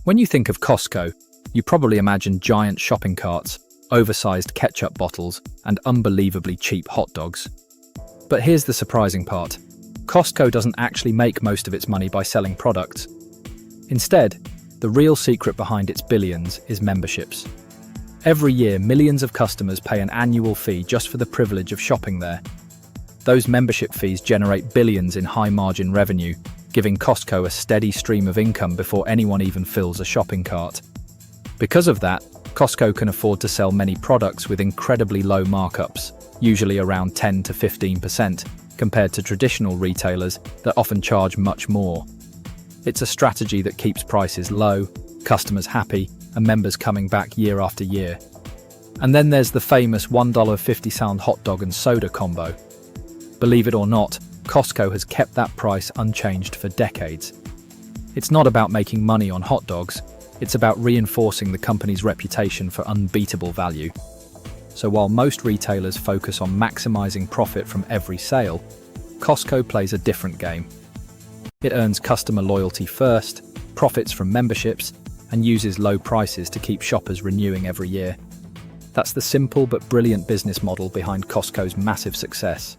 When you think of Costco, you probably imagine giant shopping carts, oversized ketchup bottles, and unbelievably cheap hot dogs. But here's the surprising part. Costco doesn't actually make most of its money by selling products. Instead, the real secret behind its billions is memberships. Every year, millions of customers pay an annual fee just for the privilege of shopping there. Those membership fees generate billions in high-margin revenue, giving Costco a steady stream of income before anyone even fills a shopping cart. Because of that, Costco can afford to sell many products with incredibly low markups, usually around 10 to 15%, compared to traditional retailers that often charge much more. It's a strategy that keeps prices low, customers happy, and members coming back year after year. And then there's the famous $1.50 hot dog and soda combo. Believe it or not, Costco has kept that price unchanged for decades. It's not about making money on hot dogs, it's about reinforcing the company's reputation for unbeatable value. So while most retailers focus on maximizing profit from every sale, Costco plays a different game. It earns customer loyalty first, profits from memberships, and uses low prices to keep shoppers renewing every year. That's the simple but brilliant business model behind Costco's massive success.